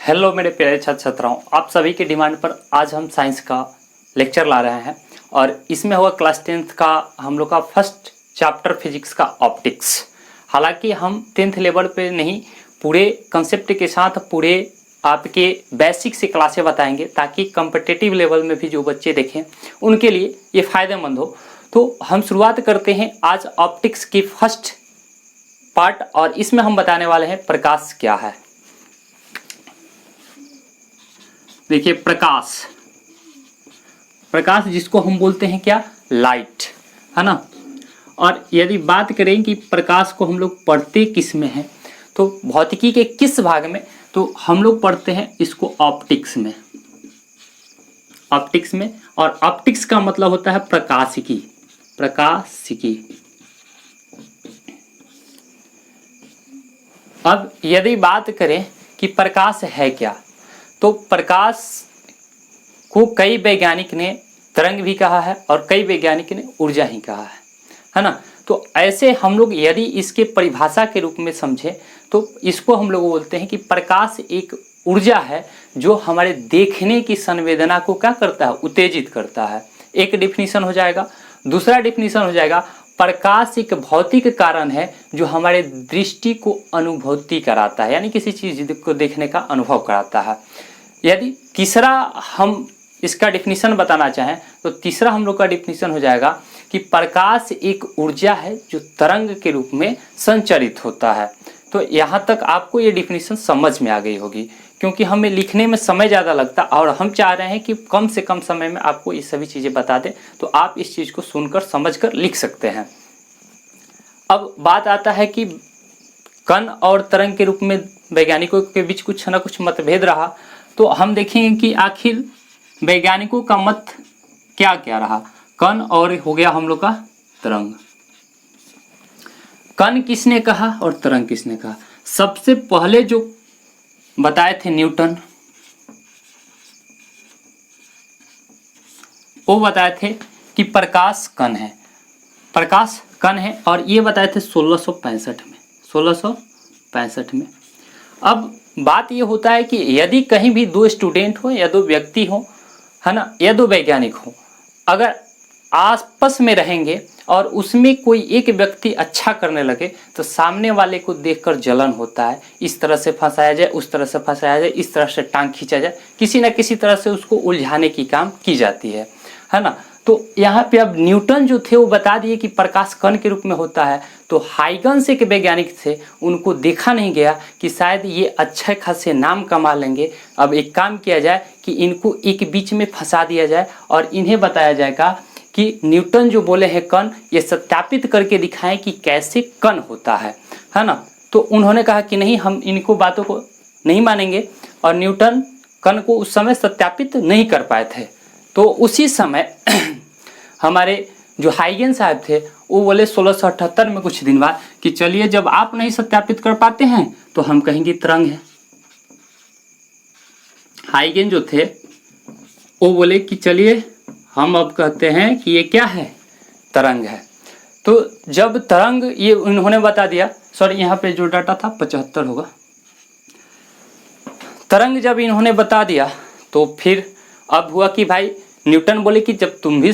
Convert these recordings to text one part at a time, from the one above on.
Hello मेरे प्यारे छात्र छात्राओं, आप सभी के डिमांड पर आज हम साइंस का लेक्चर ला रहे हैं और इसमें हुआ क्लास 10th का हम लोग का फर्स्ट चैप्टर फिजिक्स का ऑप्टिक्स। हालांकि हम 10th लेवल पे नहीं, पूरे कंसेप्ट के साथ पूरे आपके बेसिक से क्लासें बताएंगे ताकि कॉम्पिटिटिव लेवल में भी जो बच्चे देखें उनके लिए ये फ़ायदेमंद हो। तो हम शुरुआत करते हैं आज ऑप्टिक्स की फर्स्ट पार्ट और इसमें हम बताने वाले हैं प्रकाश क्या है। देखिए प्रकाश जिसको हम बोलते हैं क्या, लाइट, है ना। और यदि बात करें कि प्रकाश को हम लोग पढ़ते किस में हैं, तो भौतिकी के किस भाग में, तो हम लोग पढ़ते हैं इसको ऑप्टिक्स में। और ऑप्टिक्स का मतलब होता है प्रकाशिकी। अब यदि बात करें कि प्रकाश है क्या, तो प्रकाश को कई वैज्ञानिक ने तरंग भी कहा है और कई वैज्ञानिक ने ऊर्जा ही कहा है ना। तो ऐसे हम लोग यदि इसके परिभाषा के रूप में समझें तो इसको हम लोग बोलते हैं कि प्रकाश एक ऊर्जा है जो हमारे देखने की संवेदना को क्या करता है, उत्तेजित करता है। एक डिफिनीशन हो जाएगा। दूसरा डिफिनीशन हो जाएगा, प्रकाश एक भौतिक कारण है जो हमारे दृष्टि को अनुभूति कराता है, यानी किसी चीज़ को देखने का अनुभव कराता है। यदि तीसरा हम इसका डिफिनीशन बताना चाहें तो तीसरा हम लोग का डिफिनीशन हो जाएगा कि प्रकाश एक ऊर्जा है जो तरंग के रूप में संचरित होता है। तो यहाँ तक आपको ये डिफिनीशन समझ में आ गई होगी, क्योंकि हमें लिखने में समय ज़्यादा लगता और हम चाह रहे हैं कि कम से कम समय में आपको ये सभी चीज़ें बता दें, तो आप इस चीज़ को सुनकर समझकर लिख सकते हैं। अब बात आता है कि कण और तरंग के रूप में वैज्ञानिकों के बीच कुछ ना कुछ मतभेद रहा, तो हम देखेंगे कि आखिर वैज्ञानिकों का मत क्या क्या रहा। कण और हो गया हम लोग का तरंग। कण किसने कहा और तरंग किसने कहा? सबसे पहले जो बताए थे न्यूटन, वो बताए थे कि प्रकाश कण है और ये बताए थे 1665 में। अब बात ये होता है कि यदि कहीं भी दो स्टूडेंट हो या दो व्यक्ति हो, है ना, या दो वैज्ञानिक हो, अगर आपस में रहेंगे और उसमें कोई एक व्यक्ति अच्छा करने लगे तो सामने वाले को देखकर जलन होता है। इस तरह से फंसाया जाए, उस तरह से फंसाया जाए, इस तरह से टांग खींचा जाए, किसी न किसी तरह से उसको उलझाने की काम की जाती है ना। तो यहाँ पे अब न्यूटन जो थे वो बता दिए कि प्रकाश कण के रूप में होता है। तो हाइगन्स एक वैज्ञानिक थे, उनको देखा नहीं गया कि शायद ये अच्छे खासे नाम कमा लेंगे। अब एक काम किया जाए कि इनको एक बीच में फंसा दिया जाए और इन्हें बताया जाएगा कि न्यूटन जो बोले हैं कण, ये सत्यापित करके दिखाएं कि कैसे कण होता है ना। तो उन्होंने कहा कि नहीं, हम इनको बातों को नहीं मानेंगे और न्यूटन कण को उस समय सत्यापित नहीं कर पाए थे। तो उसी समय हमारे जो हाइगेंस साहब थे वो बोले 1678 में कुछ दिन बाद कि चलिए, जब आप नहीं सत्यापित कर पाते हैं तो हम कहेंगे तरंग है। हाइगेन जो थे वो बोले कि चलिए हम अब कहते हैं कि ये क्या है, तरंग है। तो जब तरंग ये उन्होंने बता दिया, सॉरी यहाँ पे जो डाटा था 75 होगा, तरंग जब इन्होंने बता दिया तो फिर अब हुआ कि भाई न्यूटन बोले कि जब तुम भी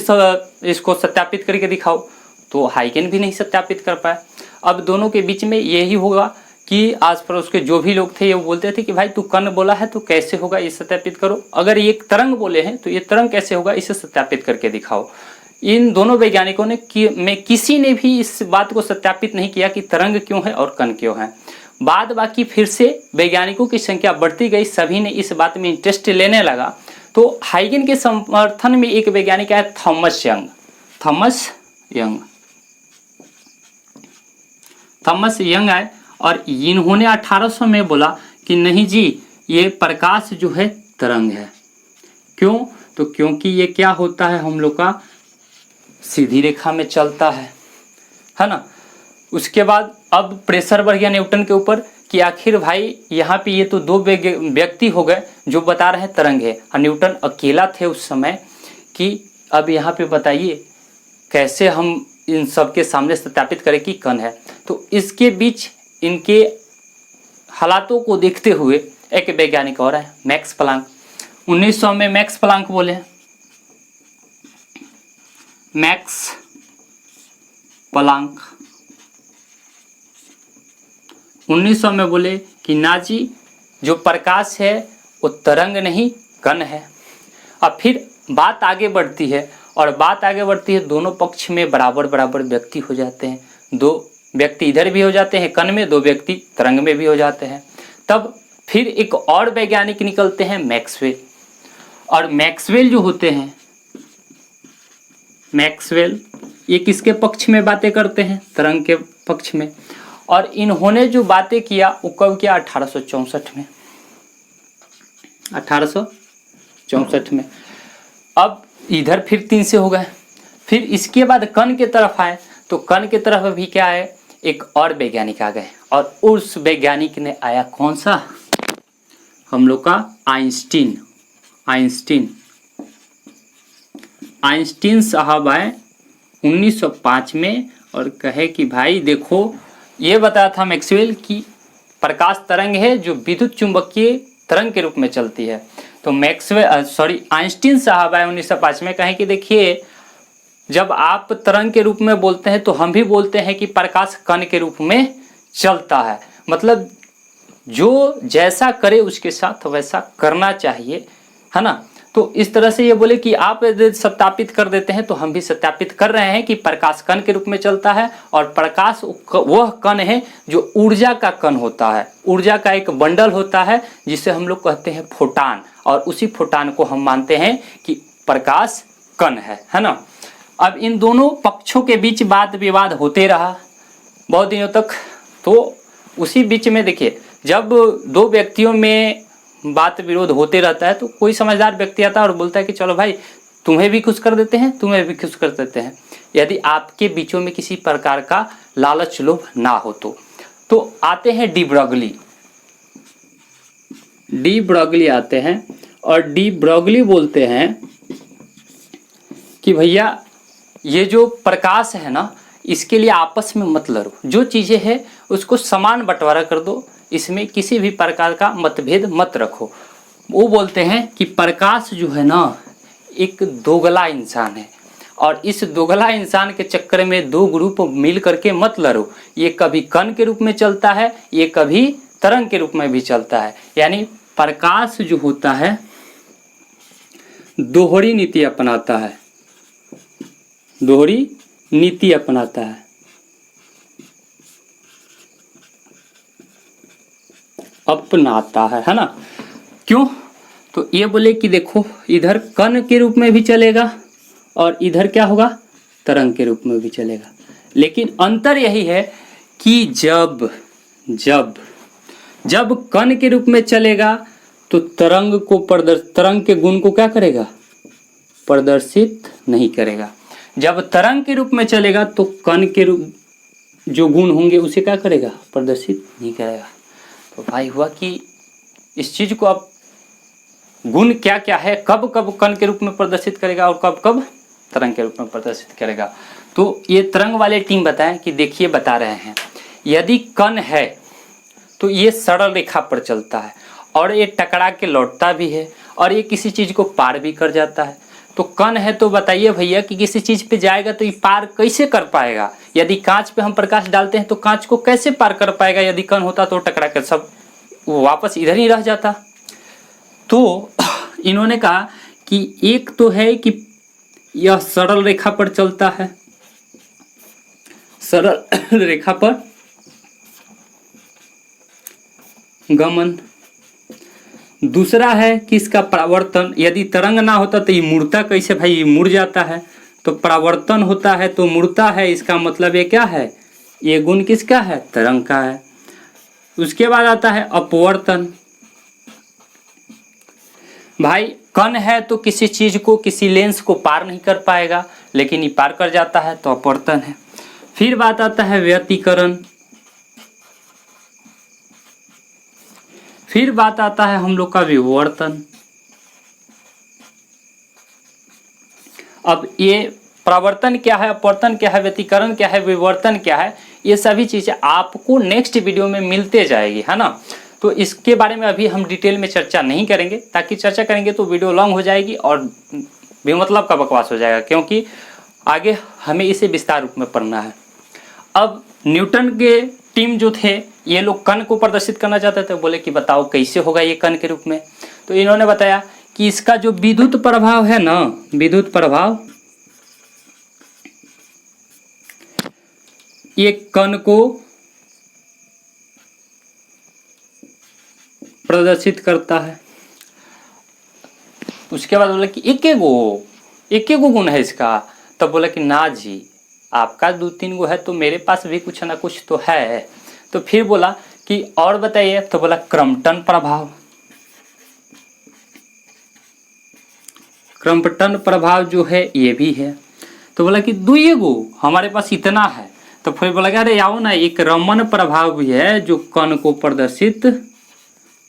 इसको सत्यापित करके दिखाओ, तो हाइगेन भी नहीं सत्यापित कर पाए। अब दोनों के बीच में यही होगा कि आस पड़ोस के जो भी लोग थे वो बोलते थे कि भाई तू कण बोला है तो कैसे होगा, ये सत्यापित करो। अगर ये तरंग बोले हैं तो ये तरंग कैसे होगा, इसे सत्यापित करके दिखाओ। इन दोनों वैज्ञानिकों ने किसी ने भी इस बात को सत्यापित नहीं किया कि तरंग क्यों है और कण क्यों है। बाद बाकी फिर से वैज्ञानिकों की संख्या बढ़ती गई, सभी ने इस बात में इंटरेस्ट लेने लगा। तो हाइगेन के समर्थन में एक वैज्ञानिक है थॉमस यंग आए और इन्होंने 1800 में बोला कि नहीं जी, ये प्रकाश जो है तरंग है। क्यों? तो क्योंकि ये क्या होता है, हम लोग का सीधी रेखा में चलता है ना। उसके बाद अब प्रेशर बढ़ गया न्यूटन के ऊपर कि आखिर भाई यहाँ पे ये तो दो व्यक्ति हो गए जो बता रहे हैं तरंग है और न्यूटन अकेला थे उस समय, कि अब यहाँ पे बताइए कैसे हम इन सब के सामने सत्यापित करें कि कण है। तो इसके बीच इनके हालातों को देखते हुए एक वैज्ञानिक और है मैक्स प्लांक। 1900 में मैक्स प्लांक बोले, मैक्स प्लांक 1900 में बोले कि नाजी जो प्रकाश है वो तरंग नहीं कण है। अब फिर बात आगे बढ़ती है और बात आगे बढ़ती है, दोनों पक्ष में बराबर बराबर व्यक्ति हो जाते हैं, दो व्यक्ति इधर भी हो जाते हैं कण में, दो व्यक्ति तरंग में भी हो जाते हैं। तब फिर एक और वैज्ञानिक निकलते हैं मैक्सवेल, और मैक्सवेल जो होते हैं, मैक्सवेल ये किसके पक्ष में बातें करते हैं? तरंग के पक्ष में। और इन्होंने जो बातें किया वो कब किया? 1864 में, 1864 में। अब इधर फिर 3 से हो गए। फिर इसके बाद कण के तरफ आए तो कण के तरफ भी क्या है, एक और वैज्ञानिक आ गए, और उस वैज्ञानिक ने आया कौन सा? हम लोग का आइंस्टीन। आइंस्टीन साहब आए 1905 में और कहे कि भाई देखो, ये बताया था मैक्सवेल की प्रकाश तरंग है जो विद्युत चुंबकीय तरंग के रूप में चलती है। तो आइंस्टीन साहब आए 1905 में, कहें कि देखिए जब आप तरंग के रूप में बोलते हैं तो हम भी बोलते हैं कि प्रकाश कण के रूप में चलता है, मतलब जो जैसा करे उसके साथ वैसा करना चाहिए, है ना। तो इस तरह से ये बोले कि आप सत्यापित कर देते हैं तो हम भी सत्यापित कर रहे हैं कि प्रकाश कण के रूप में चलता है, और प्रकाश वह कण है जो ऊर्जा का कण होता है, ऊर्जा का एक बंडल होता है जिसे हम लोग कहते हैं फोटान, और उसी फोटान को हम मानते हैं कि प्रकाश कण है ना। अब इन दोनों पक्षों के बीच वाद विवाद होते रहा बहुत दिनों तक। तो उसी बीच में देखिए, जब दो व्यक्तियों में बात विरोध होते रहता है तो कोई समझदार व्यक्ति आता है और बोलता है कि चलो भाई तुम्हें भी खुश कर देते हैं, तुम्हें भी खुश कर देते हैं, यदि आपके बीचों में किसी प्रकार का लालच लोभ ना हो तो आते हैं डी ब्रोगली आते हैं, और डी ब्रोगली बोलते हैं कि भैया ये जो प्रकाश है ना, इसके लिए आपस में मत लड़ो, जो चीज़ें हैं उसको समान बंटवारा कर दो, इसमें किसी भी प्रकार का मतभेद मत रखो। वो बोलते हैं कि प्रकाश जो है ना एक दोगला इंसान है, और इस दोगला इंसान के चक्कर में दो ग्रुप मिल करके मत लड़ो, ये कभी कण के रूप में चलता है, ये कभी तरंग के रूप में भी चलता है। यानी प्रकाश जो होता है दोहरी नीति अपनाता है, दोहरी नीति अपनाता है। है ना। क्यों? तो ये बोले कि देखो इधर कण के रूप में भी चलेगा और इधर क्या होगा, तरंग के रूप में भी चलेगा, लेकिन अंतर यही है कि जब जब जब कण के रूप में चलेगा तो तरंग के गुण को क्या करेगा, प्रदर्शित नहीं करेगा। जब तरंग के रूप में चलेगा तो कण के रूप जो गुण होंगे उसे क्या करेगा, प्रदर्शित नहीं करेगा। तो भाई हुआ कि इस चीज को अब गुण क्या क्या है, कब कब कण के रूप में प्रदर्शित करेगा और कब कब तरंग के रूप में प्रदर्शित करेगा। तो ये तरंग वाले टीम बताएं कि देखिए बता रहे हैं, यदि कण है तो ये सरल रेखा पर चलता है और ये टकरा के लौटता भी है और ये किसी चीज को पार भी कर जाता है। तो कण है तो बताइए भैया कि किसी चीज पे जाएगा तो ये पार कैसे कर पाएगा। यदि कांच पे हम प्रकाश डालते हैं तो कांच को कैसे पार कर पाएगा, यदि कण होता तो टकरा कर सब वापस इधर ही रह जाता। तो इन्होंने कहा कि एक तो है कि यह सरल रेखा पर चलता है, सरल रेखा पर गमन। दूसरा है कि इसका परावर्तन, यदि तरंग ना होता तो ये मुड़ता कैसे, भाई ये मुड़ जाता है। तो परावर्तन होता है तो मुड़ता है, इसका मतलब ये क्या है, ये गुण किसका है, तरंग का है। उसके बाद आता है अपवर्तन। भाई कण है तो किसी चीज को, किसी लेंस को पार नहीं कर पाएगा, लेकिन ये पार कर जाता है तो अपवर्तन है। फिर बात आता है व्यतिकरण। फिर बात आता है हम लोग का विवर्तन। अब ये परावर्तन क्या है, अपवर्तन क्या है, व्यतिकरण क्या है, विवर्तन क्या है, ये सभी चीजें आपको नेक्स्ट वीडियो में मिलते जाएगी, है ना। तो इसके बारे में अभी हम डिटेल में चर्चा नहीं करेंगे, ताकि चर्चा करेंगे तो वीडियो लॉन्ग हो जाएगी और बेमतलब का बकवास हो जाएगा, क्योंकि आगे हमें इसे विस्तार रूप में पढ़ना है। अब न्यूटन के टीम जो थे ये लोग कण को प्रदर्शित करना चाहते थे। बोले कि बताओ कैसे होगा ये कण के रूप में। तो इन्होंने बताया कि इसका जो विद्युत प्रभाव है ना, विद्युत प्रभाव ये कण को प्रदर्शित करता है। उसके बाद बोला कि एक गो गुण है इसका। तब बोला कि ना जी, आपका 2-3 गो है तो मेरे पास भी कुछ ना कुछ तो है। तो फिर बोला कि और बताइए। तो बोला क्रम्पटन प्रभाव। क्रम्पटन प्रभाव जो है ये भी है। तो बोला कि 2 गो हमारे पास इतना है। तो फिर बोला कि अरे आओ ना, एक रमन प्रभाव भी है जो कण को प्रदर्शित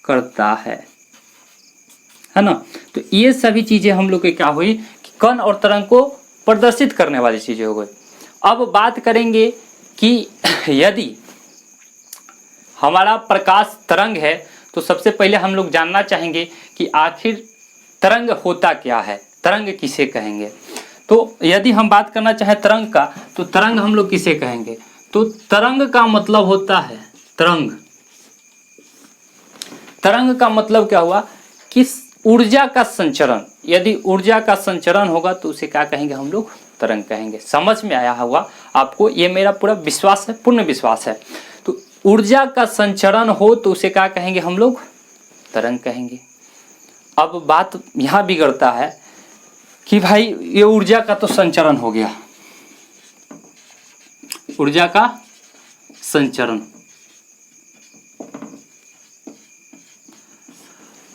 करता है ना। तो ये सभी चीजें हम लोग के क्या हुई कि कण और तरंग को प्रदर्शित करने वाली चीजें हो गई। अब बात करेंगे कि यदि हमारा प्रकाश तरंग है तो सबसे पहले हम लोग जानना चाहेंगे कि आखिर तरंग होता क्या है, तरंग किसे कहेंगे। तो यदि हम बात करना चाहें तरंग का, तो तरंग हम लोग किसे कहेंगे। तो तरंग का मतलब होता है तरंग। तरंग का मतलब क्या हुआ कि ऊर्जा का संचरण। यदि ऊर्जा का संचरण होगा तो उसे क्या कहेंगे हम लोग, तरंग कहेंगे। समझ में आया होगा आपको, ये मेरा पूरा विश्वास है, पूर्ण विश्वास है। तो ऊर्जा का संचरण हो तो उसे क्या कहेंगे हम लोग, तरंग कहेंगे। अब बात यहाँ बिगड़ता है कि भाई ये ऊर्जा का तो संचरण हो गया, ऊर्जा का संचरण।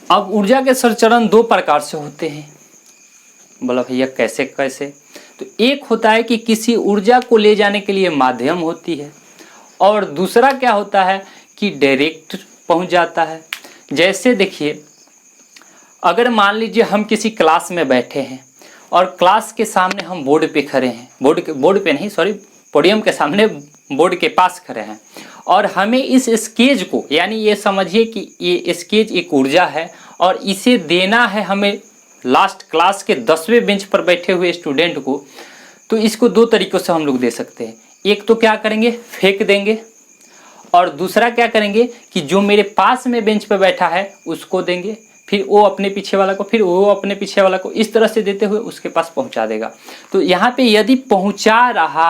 अब ऊर्जा के संचरण 2 प्रकार से होते हैं। बोला भैया कैसे कैसे। तो एक होता है कि किसी ऊर्जा को ले जाने के लिए माध्यम होती है, और दूसरा क्या होता है कि डायरेक्ट पहुंच जाता है। जैसे देखिए, अगर मान लीजिए हम किसी क्लास में बैठे हैं और क्लास के सामने हम बोर्ड पे खड़े हैं, बोर्ड पे नहीं सॉरी, पोडियम के सामने बोर्ड के पास खड़े हैं, और हमें इस स्केच को, यानी ये समझिए कि ये स्केच एक ऊर्जा है और इसे देना है हमें लास्ट क्लास के 10वें बेंच पर बैठे हुए स्टूडेंट को। तो इसको 2 तरीक़ों से हम लोग दे सकते हैं। एक तो क्या करेंगे, फेंक देंगे, और दूसरा क्या करेंगे कि जो मेरे पास में बेंच पर बैठा है उसको देंगे, फिर वो अपने पीछे वाला को, फिर वो अपने पीछे वाला को, इस तरह से देते हुए उसके पास पहुंचा देगा। तो यहाँ पे यदि पहुंचा रहा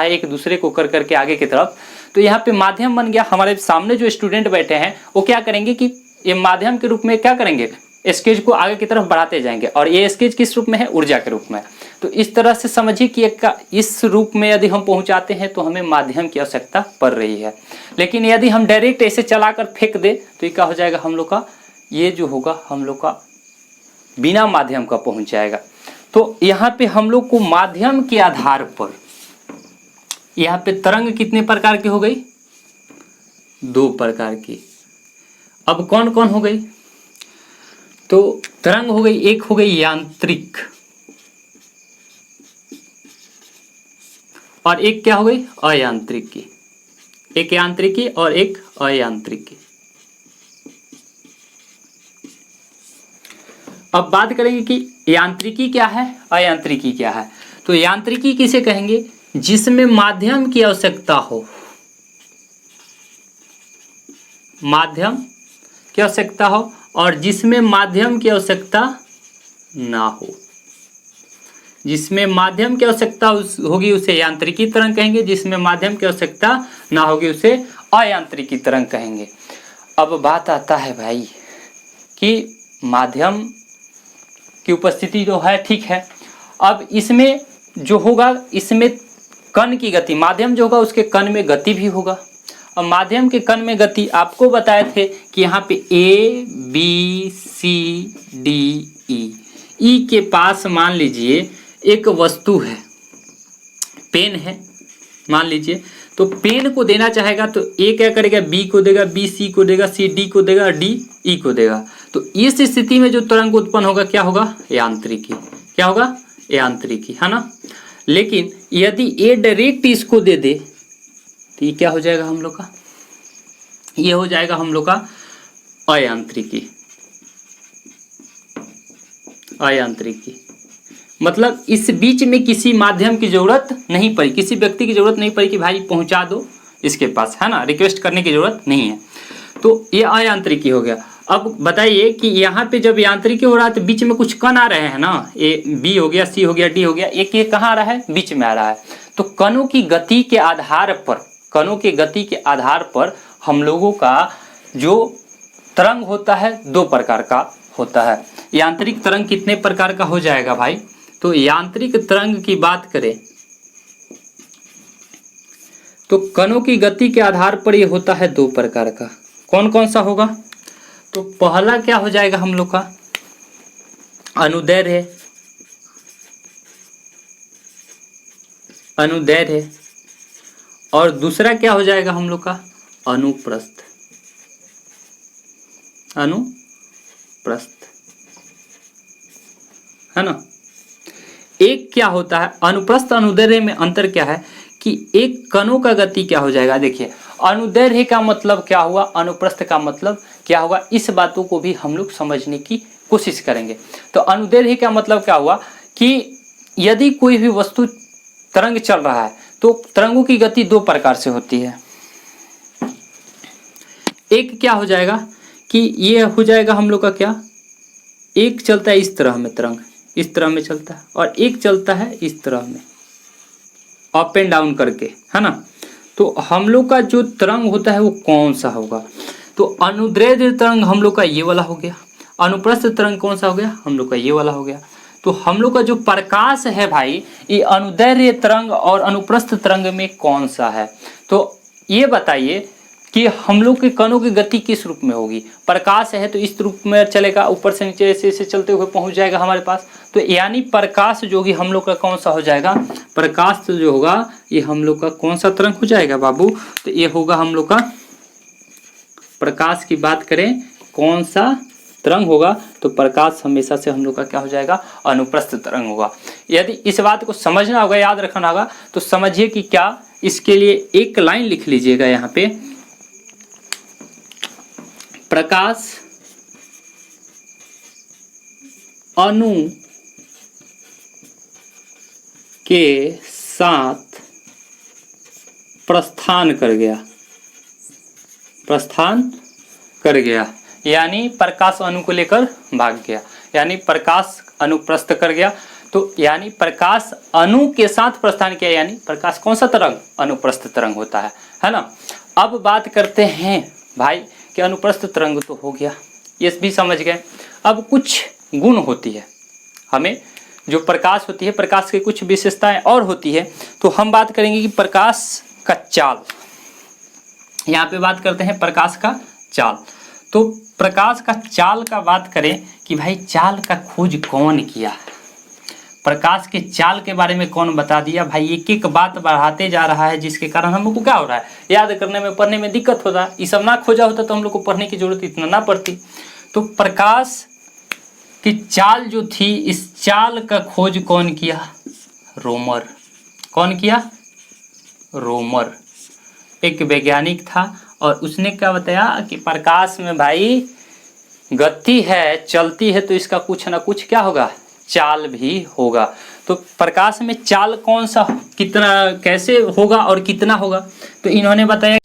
है एक दूसरे को कर करके आगे की तरफ, तो यहाँ पे माध्यम बन गया। हमारे सामने जो स्टूडेंट बैठे हैं वो क्या करेंगे कि ये माध्यम के रूप में क्या करेंगे, स्केच को आगे की तरफ बढ़ाते जाएंगे, और ये स्केच किस रूप में है, ऊर्जा के रूप में। तो इस तरह से समझिए कि इस रूप में यदि हम पहुंचाते हैं तो हमें माध्यम की आवश्यकता पड़ रही है। लेकिन यदि हम डायरेक्ट ऐसे चलाकर फेंक दे तो ये क्या हो जाएगा, हम लोग का ये जो होगा हम लोग का बिना माध्यम का पहुंच जाएगा। तो यहाँ पे हम लोग को माध्यम के आधार पर यहाँ पे तरंग कितने प्रकार की हो गई, 2 प्रकार की। अब कौन कौन हो गई, तो तरंग हो गई, एक हो गई यांत्रिक, और एक क्या हो गई, अयांत्रिकी। एक यांत्रिकी और एक अयांत्रिकी। अब बात करेंगे कि यांत्रिकी क्या है, अयांत्रिकी क्या है। तो यांत्रिकी किसे कहेंगे, जिसमें माध्यम की आवश्यकता हो, माध्यम की आवश्यकता हो, और जिसमें माध्यम की आवश्यकता ना हो। जिसमें माध्यम की आवश्यकता होगी उसे यांत्रिकी तरंग कहेंगे, जिसमें माध्यम की आवश्यकता ना होगी उसे अयांत्रिकी तरंग कहेंगे। अब बात आता है भाई कि माध्यम की उपस्थिति जो है ठीक है, अब इसमें जो होगा, इसमें कण की गति, माध्यम जो होगा उसके कण में गति भी होगा। अब माध्यम के कण में गति आपको बताए थे कि यहाँ पे A B C D E के पास मान लीजिए एक वस्तु है, पेन है मान लीजिए। तो पेन को देना चाहेगा तो A क्या करेगा, B को देगा, B C को देगा, C D को देगा, D E को देगा। तो इस स्थिति में जो तरंग उत्पन्न होगा क्या होगा, यांत्रिकी। क्या होगा, यांत्रिकी, है ना। लेकिन यदि A डायरेक्ट इसको दे दे तो ये क्या हो जाएगा हम लोग का, ये हो जाएगा हम लोग का अयांत्रिकी। अयांत्रिकी मतलब इस बीच में किसी माध्यम की जरूरत नहीं पड़ी, किसी व्यक्ति की जरूरत नहीं पड़ी कि भाई पहुंचा दो इसके पास, है ना, रिक्वेस्ट करने की जरूरत नहीं है। तो ये अयांत्रिकी हो गया। अब बताइए कि यहाँ पे जब यांत्रिकी हो रहा है तो बीच में कुछ कण आ रहे हैं ना, ए बी हो गया, सी हो गया, डी हो गया, एक ये कहाँ आ रहा है, बीच में आ रहा है। तो कणों की गति के आधार पर, कणों की गति के आधार पर हम लोगों का जो तरंग होता है दो प्रकार का होता है। यांत्रिक तरंग कितने प्रकार का हो जाएगा भाई? तो यांत्रिक तरंग की बात करें तो कणों की गति के आधार पर ये होता है दो प्रकार का। कौन कौन सा होगा? तो पहला क्या हो जाएगा हम लोग का, अनुदैर्ध्य, अनुदैर्ध्य, और दूसरा क्या हो जाएगा हम लोग का, अनुप्रस्थ, अनुप्रस्थ, है ना। एक क्या होता है अनुप्रस्थ अनुदैर्ध्य में अंतर क्या है कि एक कणों का गति क्या हो जाएगा, देखिए अनुदैर्ध्य का मतलब क्या हुआ, अनुप्रस्थ का मतलब क्या हुआ, इस बातों को भी हम लोग समझने की कोशिश करेंगे। तो अनुदैर्ध्य का मतलब क्या हुआ कि यदि कोई भी वस्तु तरंग चल रहा है तो तरंगों की गति दो प्रकार से होती है। एक क्या हो जाएगा कि ये हो जाएगा हम लोग का क्या, एक चलता है इस तरह में, तरंग इस तरह में चलता है, और एक चलता है इस तरह में अप एंड डाउन करके, है ना। तो हम लोग का जो तरंग होता है वो कौन सा होगा, तो अनुदैर्ध्य तरंग हम लोग का ये वाला हो गया, अनुप्रस्थ तरंग कौन सा हो गया, हम लोग का ये वाला हो गया। तो हम लोग का जो प्रकाश है भाई, ये अनुदैर्ध्य तरंग और अनुप्रस्थ तरंग में कौन सा है? तो ये बताइए कि हम लोग के कणों की गति किस रूप में होगी। प्रकाश है तो इस रूप में चलेगा, ऊपर से नीचे ऐसे ऐसे चलते हुए पहुंच जाएगा हमारे पास। तो यानी प्रकाश जो होगी हम लोग का कौन सा हो जाएगा, प्रकाश जो होगा ये हम लोग का कौन सा तरंग हो जाएगा बाबू, तो ये होगा हम लोग का, प्रकाश की बात करें कौन सा तरंग होगा, तो प्रकाश हमेशा से हम लोग का क्या हो जाएगा, अनुप्रस्थ तरंग होगा। यदि इस बात को समझना होगा, याद रखना होगा, तो समझिए कि क्या, इसके लिए एक लाइन लिख लीजिएगा यहाँ पे, प्रकाश अणु के साथ प्रस्थान कर गया, प्रस्थान कर गया, यानी प्रकाश अणु को लेकर भाग गया, यानी प्रकाश अनुप्रस्थ कर गया। तो यानी प्रकाश अणु के साथ प्रस्थान किया, यानी प्रकाश कौन सा तरंग, अनुप्रस्थ तरंग होता है ना। अब बात करते हैं भाई कि अनुप्रस्थ तरंग तो हो गया, ये भी समझ गए। अब कुछ गुण होती है, हमें जो प्रकाश होती है, प्रकाश की कुछ विशेषताएं और होती है। तो हम बात करेंगे कि प्रकाश का चाल, यहाँ पे बात करते हैं प्रकाश का चाल। तो प्रकाश का चाल का बात करें कि भाई चाल का खोज कौन किया, प्रकाश के चाल के बारे में कौन बता दिया भाई। एक एक बात बढ़ाते जा रहा है, जिसके कारण हम लोग को क्या हो रहा है, याद करने में, पढ़ने में दिक्कत होता है। ये सब ना खोजा होता तो हम लोग को पढ़ने की जरूरत इतना ना पड़ती। तो प्रकाश की चाल जो थी, इस चाल का खोज कौन किया, रोमर। कौन किया, रोमर, एक वैज्ञानिक था, और उसने क्या बताया कि प्रकाश में भाई गति है, चलती है, तो इसका कुछ ना कुछ क्या होगा, चाल भी होगा। तो प्रकाश में चाल कौन सा, कितना, कैसे होगा और कितना होगा, तो इन्होंने बताया।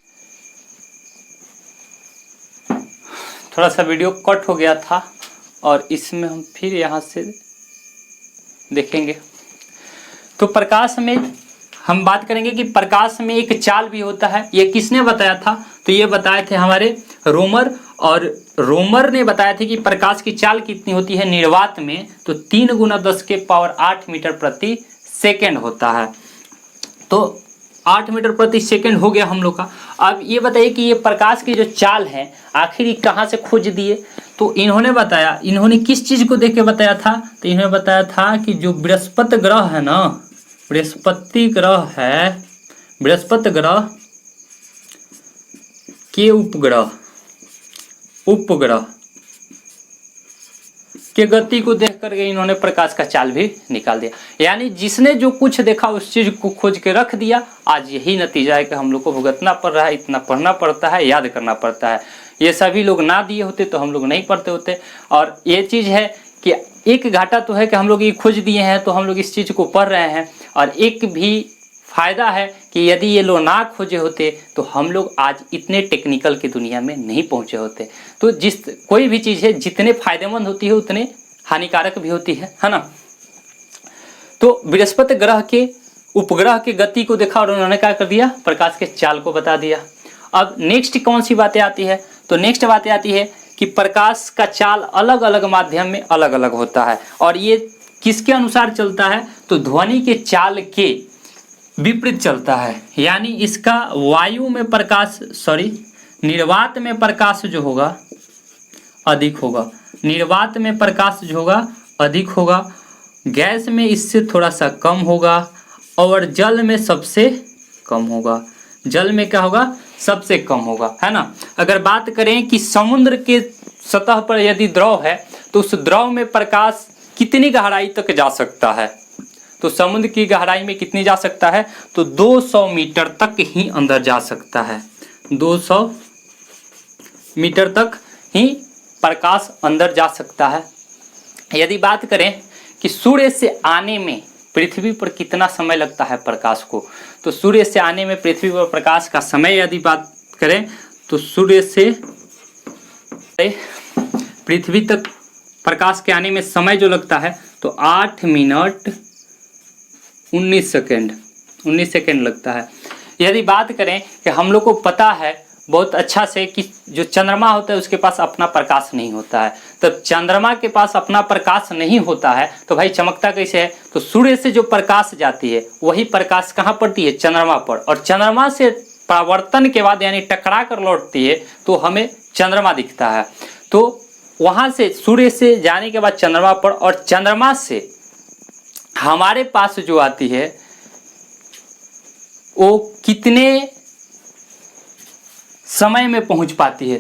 थोड़ा सा वीडियो कट हो गया था और इसमें हम फिर यहाँ से देखेंगे। तो प्रकाश में हम बात करेंगे कि प्रकाश में एक चाल भी होता है। ये किसने बताया था, तो ये बताए थे हमारे रोमर, और रोमर ने बताया था कि प्रकाश की चाल कितनी होती है निर्वात में, तो 3 × 10⁸ मीटर प्रति सेकेंड होता है। तो 8 मीटर प्रति सेकेंड हो गया हम लोग का। अब ये बताइए कि ये प्रकाश की जो चाल है आखिर ये कहाँ से खोज दिए, तो इन्होंने बताया, इन्होंने किस चीज़ को देख के बताया था, तो इन्होंने बताया था कि जो बृहस्पति ग्रह है ना, बृहस्पति ग्रह है, बृहस्पति ग्रह के उपग्रह के गति को देख करके इन्होंने प्रकाश का चाल भी निकाल दिया। यानी जिसने जो कुछ देखा उस चीज को खोज के रख दिया। आज यही नतीजा है कि हम लोग को भुगतना पड़ रहा है, इतना पढ़ना पड़ता है, याद करना पड़ता है। ये सभी लोग ना दिए होते तो हम लोग नहीं पढ़ते होते। और ये चीज़ है कि एक घाटा तो है कि हम लोग ये खोज दिए हैं तो हम लोग इस चीज़ को पढ़ रहे हैं, और एक भी फायदा है कि यदि ये लोग ना खोजे होते तो हम लोग आज इतने टेक्निकल की दुनिया में नहीं पहुंचे होते। तो कोई भी चीज़ है जितने फायदेमंद होती है उतने हानिकारक भी होती है ना। तो बृहस्पति ग्रह के उपग्रह की गति को देखा और उन्होंने क्या कर दिया, प्रकाश के चाल को बता दिया। अब नेक्स्ट कौन सी बातें आती है, तो नेक्स्ट बातें आती है कि प्रकाश का चाल अलग अलग माध्यम में अलग अलग होता है, और ये किसके अनुसार चलता है, तो ध्वनि के चाल के विपरीत चलता है। यानी इसका वायु में प्रकाश निर्वात में प्रकाश जो होगा अधिक होगा, निर्वात में प्रकाश जो होगा अधिक होगा, गैस में इससे थोड़ा सा कम होगा, और जल में सबसे कम होगा। जल में क्या होगा, सबसे कम होगा, है ना। अगर बात करें कि समुद्र के सतह पर यदि द्रव है तो उस द्रव में प्रकाश कितनी गहराई तक जा सकता है, तो समुद्र की गहराई में कितनी जा सकता है, तो 200 मीटर तक ही अंदर जा सकता है। 200 मीटर तक ही प्रकाश अंदर जा सकता है। यदि बात करें कि सूर्य से आने में पृथ्वी पर कितना समय लगता है प्रकाश को, तो सूर्य से आने में पृथ्वी पर प्रकाश का समय यदि बात करें तो सूर्य से पृथ्वी तक प्रकाश के आने में समय जो लगता है तो 8 मिनट 19 सेकेंड लगता है। यदि बात करें कि हम लोग को पता है बहुत अच्छा से कि जो चंद्रमा होता है उसके पास अपना प्रकाश नहीं होता है, तो चंद्रमा के पास अपना प्रकाश नहीं होता है तो भाई चमकता कैसे है, तो सूर्य से जो प्रकाश जाती है वही प्रकाश कहाँ पड़ती है, चंद्रमा पर, और चंद्रमा से परावर्तन के बाद यानी टकरा कर लौटती है तो हमें चंद्रमा दिखता है। तो वहाँ से सूर्य से जाने के बाद चंद्रमा पर, और चंद्रमा से हमारे पास जो आती है वो कितने समय में पहुंच पाती है,